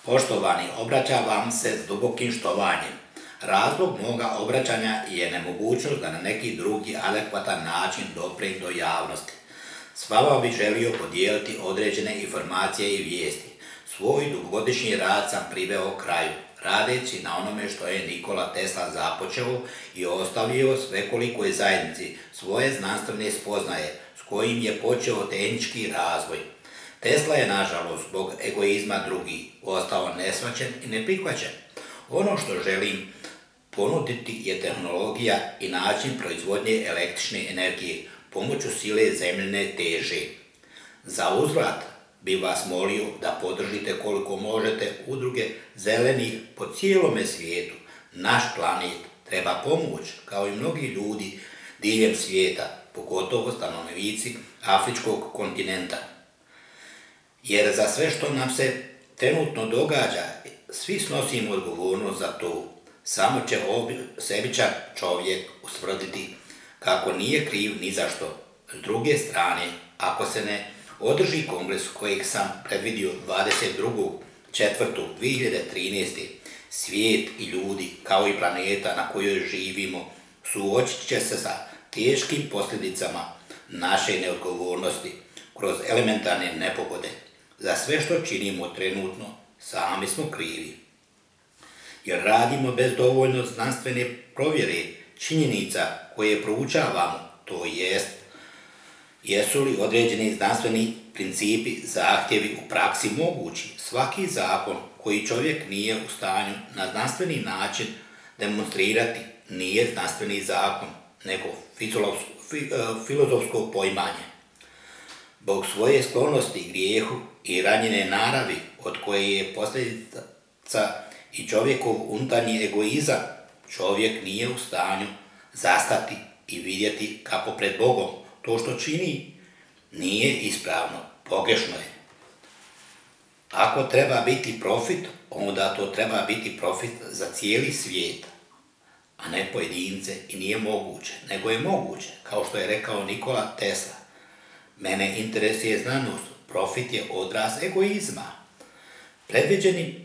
Poštovani, obraćam vam se s dubokim štovanjem. Razlog moga obraćanja je nemogućnost da na neki drugi adekvatan način doprem do javnosti. S vama bih želio podijeliti određene informacije i vijesti. Svoj dugogodišnji rad sam priveo kraju, radeći na onome što je Nikola Tesla započeo i ostavio svekolikoj zajednici svoje znanstvene spoznaje s kojim je počeo tehnički razvoj. Tesla je, nažalost, zbog egoizma drugih ostao neshvaćen i neprihvaćen. Ono što želim ponuditi je tehnologija i način proizvodnje električne energije pomoću sile zemljine teže. Za uzvrat bih vas molio da podržite koliko možete udruge zelenih po cijelome svijetu. Naš planet treba pomoć, kao i mnogi ljudi diljem svijeta, pogotovo stanovnici afričkog kontinenta. Jer za sve što nam se trenutno događa, svi snosimo odgovornost za to. Samo će sebičan čovjek ustvrditi kako nije kriv ni za što. S druge strane, ako se ne održi kongres kojeg sam predvidio 22.4.2013. svijet i ljudi, kao i planeta na kojoj živimo, suočit će se sa teškim posljedicama naše neodgovornosti kroz elementarne nepogode. Za sve što činimo trenutno, sami smo krivi. Jer radimo bez dovoljno znanstvene provjere činjenica koje proučavamo, to jest jesu li određeni znanstveni principi, zahtjevi u praksi mogući. Svaki zakon koji čovjek nije u stanju na znanstveni način demonstrirati nije znanstveni zakon, nego filozofsko poimanje. Zbog svoje sklonosti grijehu i ranjene naravi od koje je posljedica i čovjekov unutarnji egoizam, čovjek nije u stanju zastati i vidjeti kako pred Bogom to što čini nije ispravno, pogrešno je. Ako treba biti profit, onda to treba biti profit za cijeli svijet, a ne pojedince, i nije moguće, nego je moguće, kao što je rekao Nikola Tesla. Mene interesuje znanost, profit je odraz egoizma. Predviđeni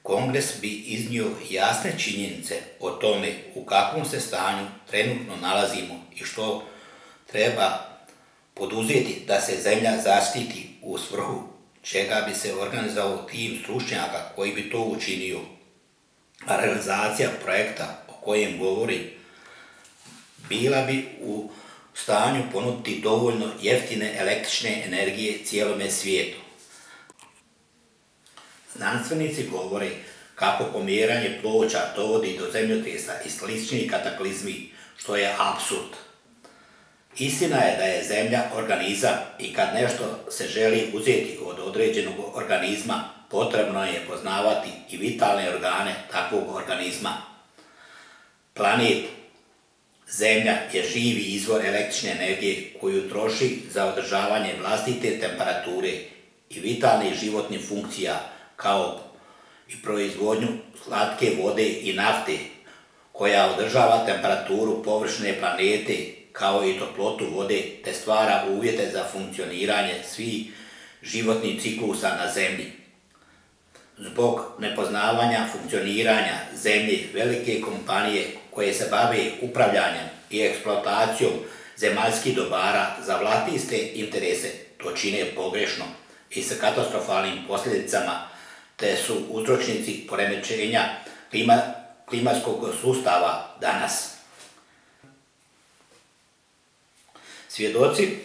kongres bi iznio jasne činjenice o tome u kakvom se stanju trenutno nalazimo i što treba poduzeti da se zemlja zaštiti, u svrhu čega bi se organizovao tim stručnjaka koji bi to učinio. A realizacija projekta o kojem govori bila bi u stanju ponuditi dovoljno jeftine električne energije cijelome svijetu. Znanstvenici govore kako pomjeranje ploča dovodi do zemljotresa i sličnih kataklizmi, što je apsurd. Istina je da je zemlja organizam i kad nešto se želi uzeti od određenog organizma, potrebno je poznavati i vitalne organe takvog organizma. Planet Zemlja je živi izvor električne energije koju troši za održavanje vlastite temperature i vitalnih životnih funkcija, kao i proizvodnju slatke vode i nafte, koja održava temperaturu površine planete, kao i toplotu vode, te stvara uvjete za funkcioniranje svih životnih ciklusa na Zemlji. Zbog nepoznavanja funkcioniranja Zemlje, velike kompanije koje se bave upravljanjem i eksploatacijom zemaljskih dobara za vlastite interese to čine pogrešno i sa katastrofalnim posljedicama, te su uzročnici poremećenja klimatskog sustava danas. Svjedoci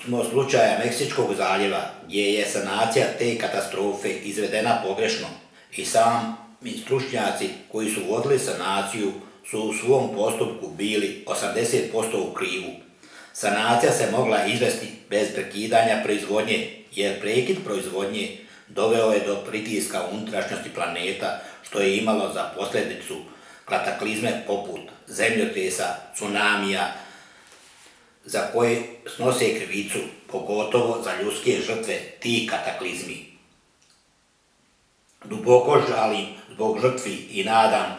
smo slučaja Meksičkog zaljeva, gdje je sanacija te katastrofe izvedena pogrešno i sami stručnjaci koji su vodili sanaciju su u svom postupku bili 80% u krivu. Sanacija se mogla izvesti bez prekidanja proizvodnje, jer prekid proizvodnje doveo je do pritiska unutrašnjosti planeta, što je imalo za posljedicu kataklizme poput zemljotresa, tsunamija, za koje snose krivicu, pogotovo za ljudske žrtve tih kataklizmi. Duboko žalim zbog žrtvi i nadam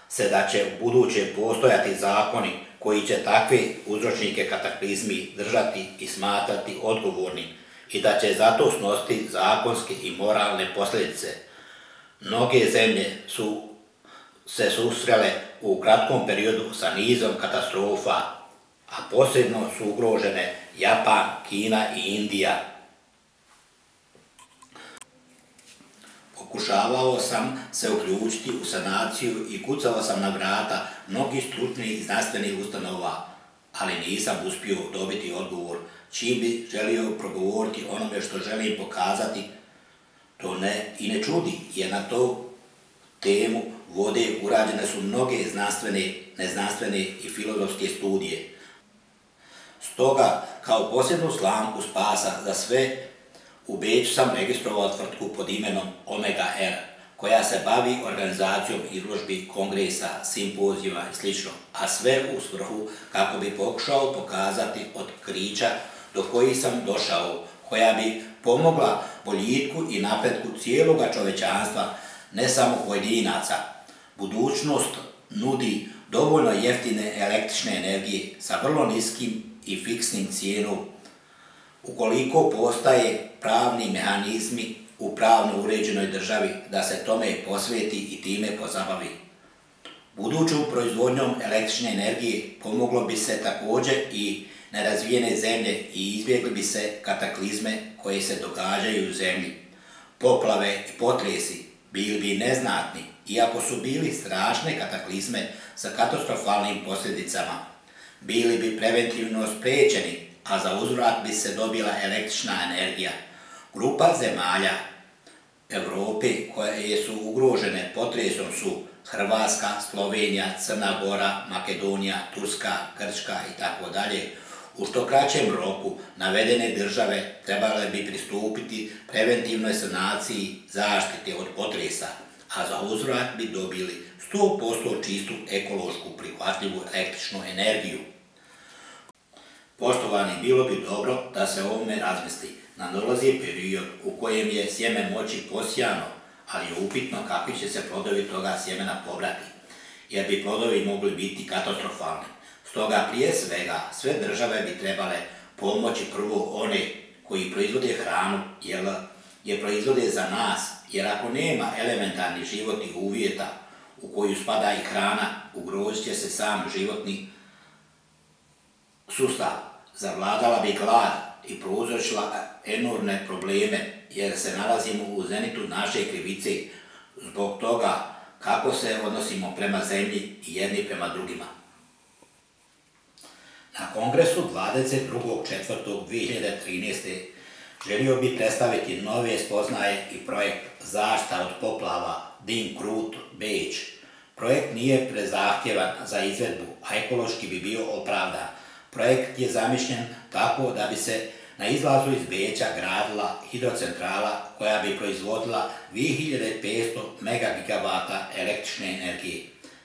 se da će u buduće postojati zakoni koji će takve uzročnike kataklizmi držati i smatrati odgovornim i da će zato snositi zakonske i moralne posljedice. Mnoge zemlje su se susrele u kratkom periodu sa nizom katastrofa, a posebno su ugrožene Japan, Kina i Indija. Pokušavao sam se uključiti u sanaciju i kucao sam na vrata mnogih stručnih i znanstvenih ustanova, ali nisam uspio dobiti odgovor čim bi želio progovoriti onome što želim pokazati. To ne čudi, jer na tu temu vode urađene su mnoge znanstvene, neznanstvene i filozofske studije. Stoga, kao posebnu slamku spasa za sve, u Beču sam registrovao tvrtku pod imenom Omega R, koja se bavi organizacijom izložbi, kongresa, simpozijuma i sl., a sve u svrhu kako bi pokušao pokazati otkrića do kojih sam došao, koja bi pomogla boljitku i napretku cijeloga čovečanstva, ne samo pojedinaca. Budućnost nudi dovoljno jeftine električne energije sa vrlo niskim i fiksnim cijenom, ukoliko postaje pravni mehanizmi u pravno uređenoj državi da se tome posveti i time pozabavi. Budućom proizvodnjom električne energije pomoglo bi se također i nerazvijene zemlje i izbjegli bi se kataklizme koje se događaju u zemlji. Poplave i potresi bili bi neznatni, iako su bili strašne kataklizme sa katastrofalnim posljedicama. Bili bi preventivno spriječeni, a za uzvrat bi se dobila električna energija. Grupa zemalja Europe koje su ugrožene potresom su Hrvatska, Slovenija, Crna Gora, Makedonija, Turska, Grčka itd. U što kraćem roku navedene države trebale bi pristupiti preventivnoj sanaciji zaštite od potresa, a za uzvrat bi dobili 100% čistu ekološku prihvatljivu električnu energiju. Poštovani, bilo bi dobro da se o ovome razmisli. Nadolazi period u kojem je sjeme moći posijano, ali je upitno kakvi će se plodovi toga sjemena pobrati, jer bi plodovi mogli biti katastrofalni. Stoga prije svega sve države bi trebale pomoći prvo one koji proizvode hranu, jer je proizvode za nas, jer ako nema elementarnih životnih uvjeta u koju spada i hrana, ugrozit će se sam životni sustav. Zavladala bi glad i prouzročila enormne probleme, jer se nalazimo u zenitu naše krivice zbog toga kako se odnosimo prema zemlji i jedni prema drugima. Na kongresu 22.4.2013. želio bi predstaviti nove spoznaje i projekt Zaštita od poplava Din Krut, Beč. Projekt nije prezahtjevan za izvedbu, a ekološki bi bio opravdan. Projekt je zamišljen tako da bi se na izlazu iz Beča gradila hidrocentrala koja bi proizvodila 2500 megagigavata električne energije.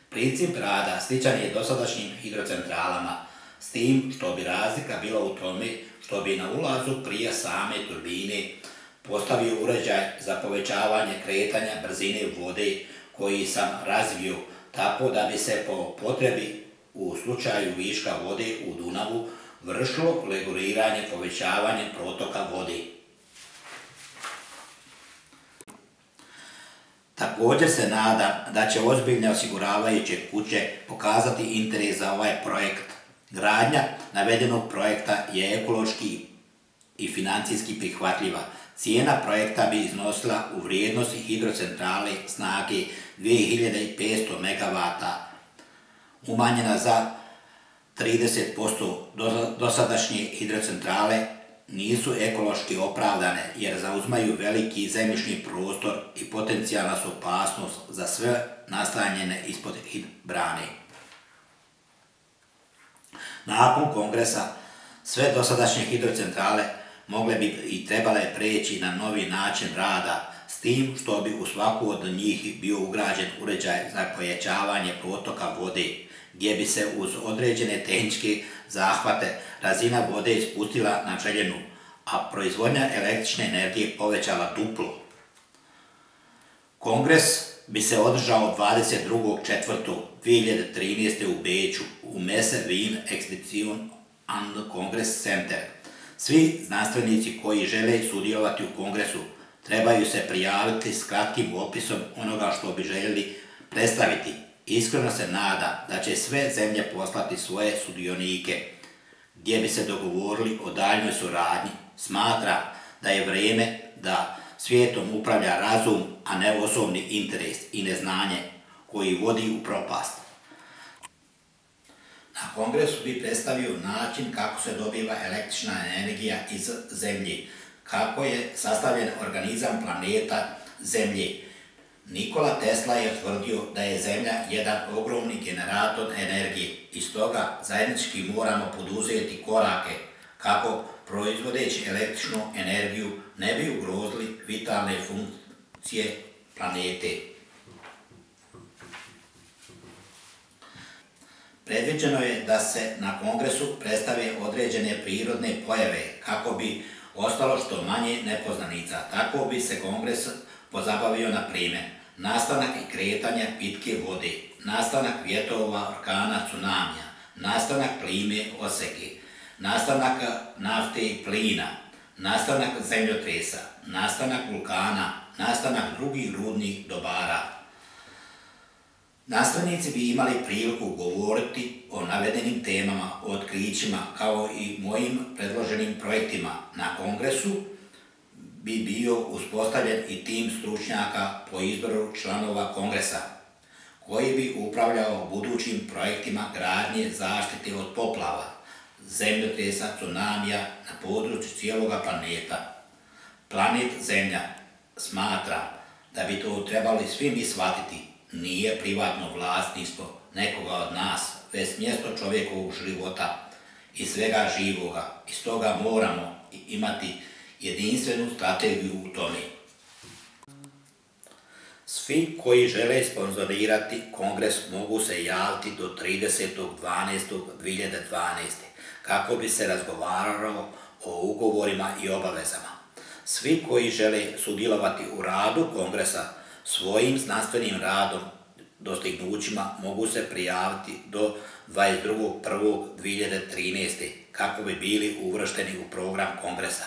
Princip rada sličan je dosadašnjim hidrocentralama, s tim što bi razlika bila u tome što bi na ulazu prije same turbine postavio uređaj za povećavanje kretanja brzine vode koji sam razvio tako da bi se po potrebi u slučaju viška vode u Dunavu vršilo reguliranje povećavanja protoka vode. Također se nadam da će ozbiljne osiguravajuće kuće pokazati interes za ovaj projekt. Gradnja navedenog projekta je ekološki i financijski prihvatljiva. Cijena projekta bi iznosila u vrijednosti hidrocentrale snage 2500 MW, umanjena za 30%. Dosadašnje hidrocentrale nisu ekološki opravdane jer zauzmaju veliki zemljišni prostor i potencijalna su opasnost za sve nastanjene ispod brane. Nakon kongresa sve dosadašnje hidrocentrale mogle bi i trebale preći na novi način rada, s tim što bi u svaku od njih bio ugrađen uređaj za pojačavanje protoka vode, gdje bi se uz određene tehničke zahvate razina vode spustila na željenu, a proizvodnja električne energije povećala duplo. Kongres bi se održao 22.4.2013. u Beču u Messe Wien Exhibition and Congress Center. Svi znanstvenici koji žele sudjelovati u kongresu trebaju se prijaviti s kratkim opisom onoga što bi željeli predstaviti. Iskreno se nada da će sve zemlje poslati svoje sudionike gdje bi se dogovorili o daljnjoj suradnji. Smatram da je vrijeme da svijetom upravlja razum, a ne osobni interes i neznanje koji vodi u propast. Na kongresu bi predstavio način kako se dobiva električna energija iz zemlje, kako je sastavljen organizam planeta Zemlje. Nikola Tesla je tvrdio da je Zemlja jedan ogromni generator energije i stoga zajednički moramo poduzeti korake kako proizvodeći električnu energiju ne bi ugrozili vitalne funkcije planete. Predviđeno je da se na kongresu predstave određene prirodne pojave kako bi ostalo što manje nepoznanica. Tako bi se kongres pozabavio na primjer nastanak i kretanje pitke vode, nastanak vjetrova, orkana, tsunamija, nastanak plime, oseke, nastanak nafte i plina, nastanak zemljotresa, nastanak vulkana, nastanak drugih rudnih dobara. Nastavnici bi imali priliku govoriti o navedenim temama, o otkrićima, kao i mojim predloženim projektima. Na kongresu bi bio uspostavljen i tim stručnjaka po izboru članova kongresa, koji bi upravljao budućim projektima gradnje zaštite od poplava, zemljotresa, tsunamija na području cijeloga planeta. Planet Zemlja, smatram da bi to trebali svi mi shvatiti, nije privatno vlasništvo nekoga od nas, već mjesto čovjekovog života i svega živoga. I stoga moramo imati jedinstvenu strategiju u tome. Svi koji žele sponzorirati kongres mogu se javiti do 30.12.2012. kako bi se razgovaralo o ugovorima i obavezama. Svi koji žele sudjelovati u radu kongresa svojim znanstvenim radom, dostignućima mogu se prijaviti do 22.1.2013. kako bi bili uvršteni u program kongresa.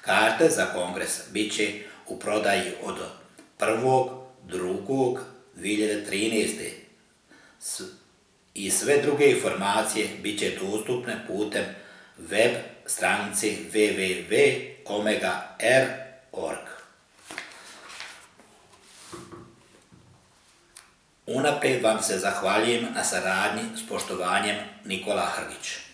Karte za kongres bit će u prodaji od 1.2.2013. I sve druge informacije bit će dostupne putem web stranice www.omega-r.org. Unaprijed vam se zahvaljujem na saradnji s poštovanjem, Nikola Hrgić.